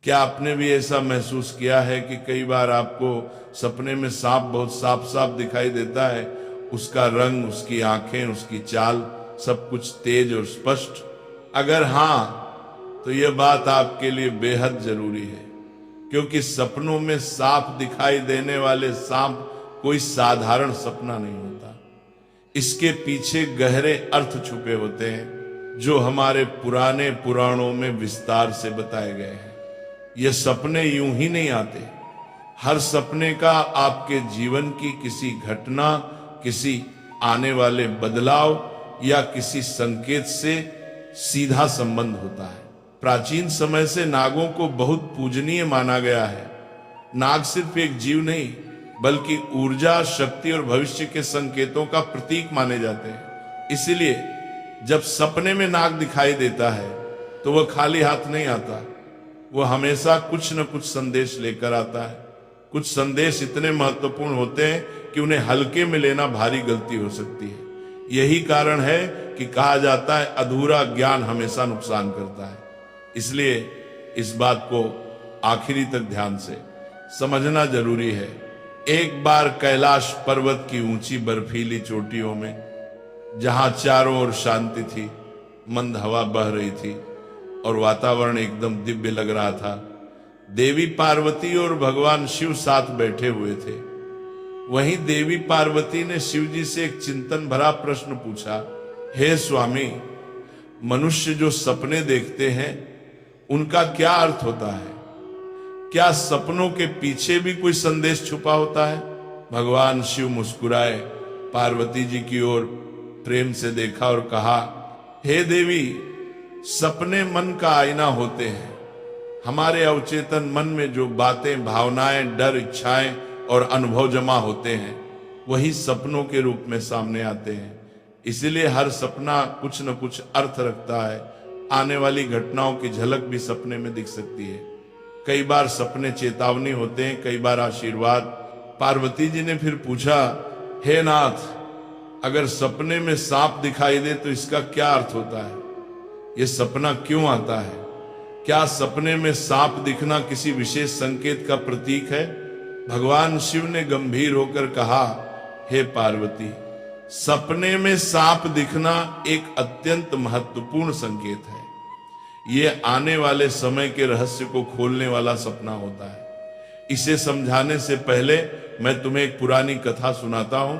क्या आपने भी ऐसा महसूस किया है कि कई बार आपको सपने में सांप बहुत साफ साफ दिखाई देता है, उसका रंग, उसकी आंखें, उसकी चाल, सब कुछ तेज और स्पष्ट? अगर हाँ, तो यह बात आपके लिए बेहद जरूरी है, क्योंकि सपनों में साफ दिखाई देने वाले सांप कोई साधारण सपना नहीं होता। इसके पीछे गहरे अर्थ छुपे होते हैं, जो हमारे पुराने पुराणों में विस्तार से बताए गए हैं। ये सपने यूं ही नहीं आते। हर सपने का आपके जीवन की किसी घटना, किसी आने वाले बदलाव या किसी संकेत से सीधा संबंध होता है। प्राचीन समय से नागों को बहुत पूजनीय माना गया है। नाग सिर्फ एक जीव नहीं, बल्कि ऊर्जा, शक्ति और भविष्य के संकेतों का प्रतीक माने जाते हैं। इसलिए जब सपने में नाग दिखाई देता है तो वह खाली हाथ नहीं आता। वह हमेशा कुछ न कुछ संदेश लेकर आता है। कुछ संदेश इतने महत्वपूर्ण होते हैं कि उन्हें हल्के में लेना भारी गलती हो सकती है। यही कारण है कि कहा जाता है, अधूरा ज्ञान हमेशा नुकसान करता है। इसलिए इस बात को आखिरी तक ध्यान से समझना जरूरी है। एक बार कैलाश पर्वत की ऊंची बर्फीली चोटियों में, जहां चारों ओर शांति थी, मंद हवा बह रही थी और वातावरण एकदम दिव्य लग रहा था, देवी पार्वती और भगवान शिव साथ बैठे हुए थे। वहीं देवी पार्वती ने शिव जी से एक चिंतन भरा प्रश्न पूछा, हे स्वामी, मनुष्य जो सपने देखते हैं उनका क्या अर्थ होता है? क्या सपनों के पीछे भी कोई संदेश छुपा होता है? भगवान शिव मुस्कुराए, पार्वती जी की ओर प्रेम से देखा और कहा, हे देवी, सपने मन का आईना होते हैं। हमारे अवचेतन मन में जो बातें, भावनाएं, डर, इच्छाएं और अनुभव जमा होते हैं, वही सपनों के रूप में सामने आते हैं। इसीलिए हर सपना कुछ न कुछ अर्थ रखता है। आने वाली घटनाओं की झलक भी सपने में दिख सकती है। कई बार सपने चेतावनी होते हैं, कई बार आशीर्वाद। पार्वती जी ने फिर पूछा, हे नाथ, अगर सपने में सांप दिखाई दे तो इसका क्या अर्थ होता है? यह सपना क्यों आता है? क्या सपने में सांप दिखना किसी विशेष संकेत का प्रतीक है? भगवान शिव ने गंभीर होकर कहा, हे पार्वती, सपने में सांप दिखना एक अत्यंत महत्वपूर्ण संकेत है। यह आने वाले समय के रहस्य को खोलने वाला सपना होता है। इसे समझाने से पहले मैं तुम्हें एक पुरानी कथा सुनाता हूं।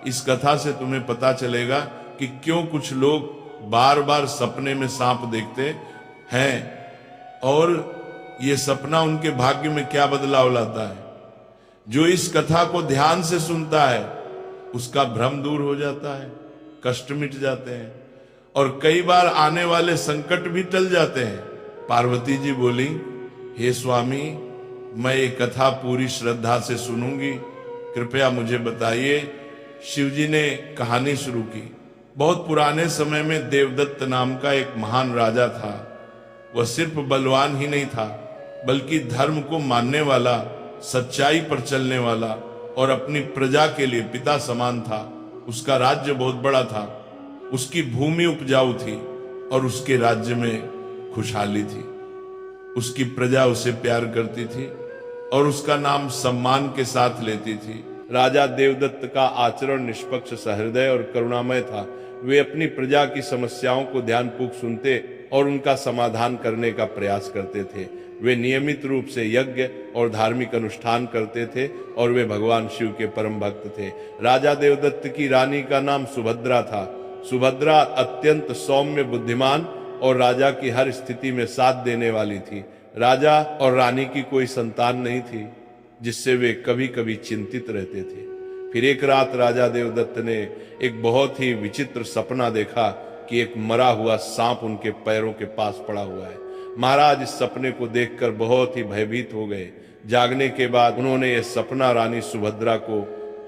इस कथा से तुम्हें पता चलेगा कि क्यों कुछ लोग बार बार सपने में सांप देखते हैं और ये सपना उनके भाग्य में क्या बदलाव लाता है। जो इस कथा को ध्यान से सुनता है उसका भ्रम दूर हो जाता है, कष्ट मिट जाते हैं और कई बार आने वाले संकट भी टल जाते हैं। पार्वती जी बोली, हे स्वामी, मैं ये कथा पूरी श्रद्धा से सुनूंगी, कृपया मुझे बताइए। शिव जी ने कहानी शुरू की। बहुत पुराने समय में देवदत्त नाम का एक महान राजा था। वह सिर्फ बलवान ही नहीं था, बल्कि धर्म को मानने वाला, सच्चाई पर चलने वाला और अपनी प्रजा के लिए पिता समान था। उसका राज्य बहुत बड़ा था, उसकी भूमि उपजाऊ थी और उसके राज्य में खुशहाली थी। उसकी प्रजा उसे प्यार करती थी और उसका नाम सम्मान के साथ लेती थी। राजा देवदत्त का आचरण निष्पक्ष, सहृदय और करुणामय था। वे अपनी प्रजा की समस्याओं को ध्यानपूर्वक सुनते और उनका समाधान करने का प्रयास करते थे। वे नियमित रूप से यज्ञ और धार्मिक अनुष्ठान करते थे और वे भगवान शिव के परम भक्त थे। राजा देवदत्त की रानी का नाम सुभद्रा था। सुभद्रा अत्यंत सौम्य, बुद्धिमान और राजा की हर स्थिति में साथ देने वाली थी। राजा और रानी की कोई संतान नहीं थी, जिससे वे कभी कभी चिंतित रहते थे। फिर एक रात राजा देवदत्त ने एक बहुत ही विचित्र सपना देखा कि एक मरा हुआ सांप उनके पैरों के पास पड़ा हुआ है। महाराज इस सपने को देखकर बहुत ही भयभीत हो गए। जागने के बाद उन्होंने यह सपना रानी सुभद्रा को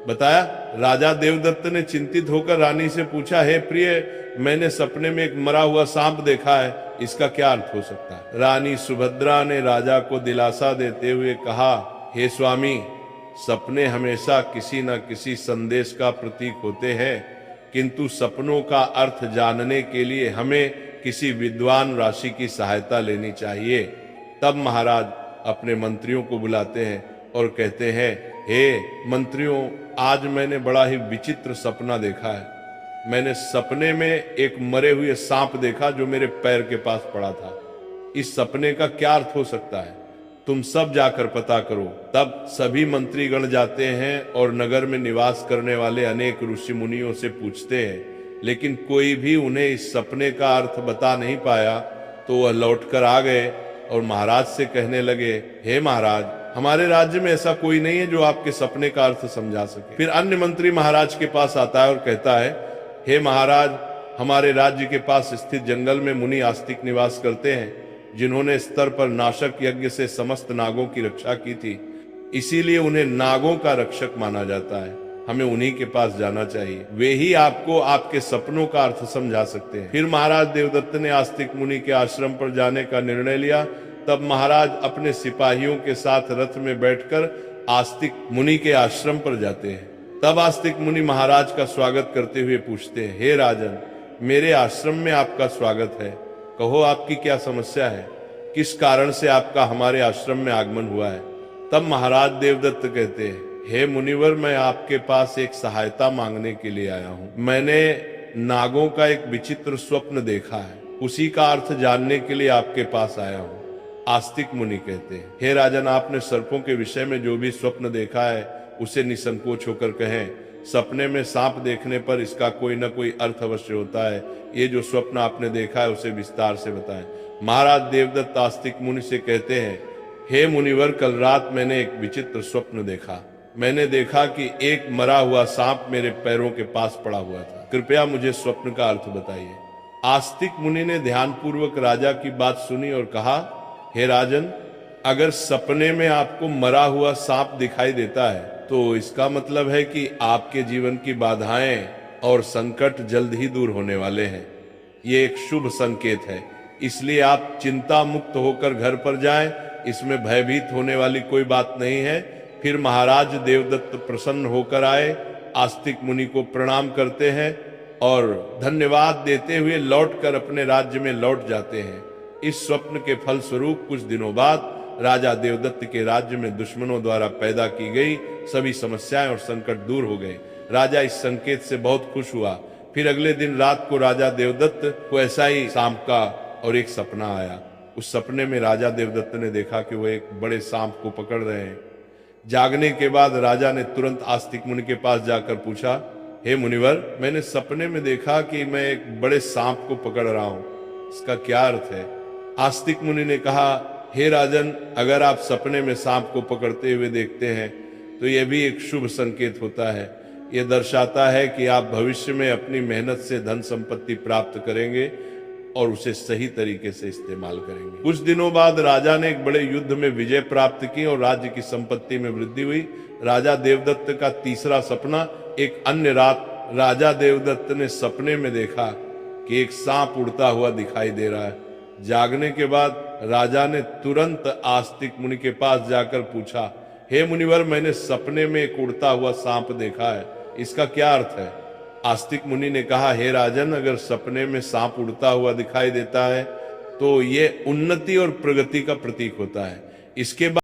बताया। राजा देवदत्त ने चिंतित होकर रानी से पूछा, हे प्रिय, मैंने सपने में एक मरा हुआ सांप देखा है, इसका क्या अर्थ हो सकता है? रानी सुभद्रा ने राजा को दिलासा देते हुए कहा, हे स्वामी, सपने हमेशा किसी न किसी संदेश का प्रतीक होते हैं, किंतु सपनों का अर्थ जानने के लिए हमें किसी विद्वान राशि की सहायता लेनी चाहिए। तब महाराज अपने मंत्रियों को बुलाते हैं और कहते हैं, हे मंत्रियों, आज मैंने बड़ा ही विचित्र सपना देखा है। मैंने सपने में एक मरे हुए सांप देखा जो मेरे पैर के पास पड़ा था। इस सपने का क्या अर्थ हो सकता है? तुम सब जाकर पता करो। तब सभी मंत्रीगण जाते हैं और नगर में निवास करने वाले अनेक ऋषि मुनियों से पूछते हैं, लेकिन कोई भी उन्हें इस सपने का अर्थ बता नहीं पाया। तो वह लौटकर आ गए और महाराज से कहने लगे, हे महाराज, हमारे राज्य में ऐसा कोई नहीं है जो आपके सपने का अर्थ समझा सके। फिर अन्य मंत्री महाराज के पास आता है और कहता है, हे महाराज, हमारे राज्य के पास स्थित जंगल में मुनि आस्तिक निवास करते हैं, जिन्होंने स्तर पर नाशक यज्ञ से समस्त नागों की रक्षा की थी। इसीलिए उन्हें नागों का रक्षक माना जाता है। हमें उन्हीं के पास जाना चाहिए, वे ही आपको आपके सपनों का अर्थ समझा सकते हैं। फिर महाराज देवदत्त ने आस्तिक मुनि के आश्रम पर जाने का निर्णय लिया। तब महाराज अपने सिपाहियों के साथ रथ में बैठकर आस्तिक मुनि के आश्रम पर जाते हैं। तब आस्तिक मुनि महाराज का स्वागत करते हुए पूछते हैं, हे राजन, मेरे आश्रम में आपका स्वागत है। कहो, आपकी क्या समस्या है? किस कारण से आपका हमारे आश्रम में आगमन हुआ है? तब महाराज देवदत्त कहते हैं, हे मुनिवर, मैं आपके पास एक सहायता मांगने के लिए आया हूँ। मैंने नागों का एक विचित्र स्वप्न देखा है, उसी का अर्थ जानने के लिए आपके पास आया हूँ। आस्तिक मुनि कहते हैं, हे राजन, आपने सर्पों के विषय में जो भी स्वप्न देखा है उसे निसंकोच होकर कहें। सपने में सांप देखने पर इसका कोई न कोई अर्थ अवश्य होता है। ये जो स्वप्न आपने देखा है उसे विस्तार से बताएं। महाराज देवदत्त आस्तिक मुनि से कहते हैं, हे मुनिवर, कल रात मैंने एक विचित्र स्वप्न देखा। मैंने देखा कि एक मरा हुआ सांप मेरे पैरों के पास पड़ा हुआ था। कृपया मुझे स्वप्न का अर्थ बताइए। आस्तिक मुनि ने ध्यानपूर्वक राजा की बात सुनी और कहा, हे राजन, अगर सपने में आपको मरा हुआ सांप दिखाई देता है तो इसका मतलब है कि आपके जीवन की बाधाएं और संकट जल्द ही दूर होने वाले हैं। ये एक शुभ संकेत है, इसलिए आप चिंता मुक्त होकर घर पर जाएं। इसमें भयभीत होने वाली कोई बात नहीं है। फिर महाराज देवदत्त प्रसन्न होकर आए, आस्तिक मुनि को प्रणाम करते हैं और धन्यवाद देते हुए लौटकर अपने राज्य में लौट जाते हैं। इस स्वप्न के फलस्वरूप कुछ दिनों बाद राजा देवदत्त के राज्य में दुश्मनों द्वारा पैदा की गई सभी समस्याएं और संकट दूर हो गए। राजा इस संकेत से बहुत खुश हुआ। फिर अगले दिन रात को राजा देवदत्त को ऐसा ही सांप का और एक सपना आया। उस सपने में राजा देवदत्त ने देखा कि वो एक बड़े सांप को पकड़ रहे हैं। जागने के बाद राजा ने तुरंत आस्तिक मुनि के पास जाकर पूछा, हे मुनिवर, मैंने सपने में देखा कि मैं एक बड़े सांप को पकड़ रहा हूँ, इसका क्या अर्थ है? आस्तिक मुनि ने कहा, हे राजन, अगर आप सपने में सांप को पकड़ते हुए देखते हैं तो यह भी एक शुभ संकेत होता है। यह दर्शाता है कि आप भविष्य में अपनी मेहनत से धन संपत्ति प्राप्त करेंगे और उसे सही तरीके से इस्तेमाल करेंगे। कुछ दिनों बाद राजा ने एक बड़े युद्ध में विजय प्राप्त की और राज्य की संपत्ति में वृद्धि हुई। राजा देवदत्त का तीसरा सपना, एक अन्य रात राजा देवदत्त ने सपने में देखा कि एक सांप उड़ता हुआ दिखाई दे रहा है। जागने के बाद राजा ने तुरंत आस्तिक मुनि के पास जाकर पूछा, हे मुनिवर, मैंने सपने में एक उड़ता हुआ सांप देखा है, इसका क्या अर्थ है? आस्तिक मुनि ने कहा, हे राजन, अगर सपने में सांप उड़ता हुआ दिखाई देता है तो ये उन्नति और प्रगति का प्रतीक होता है। इसके बाद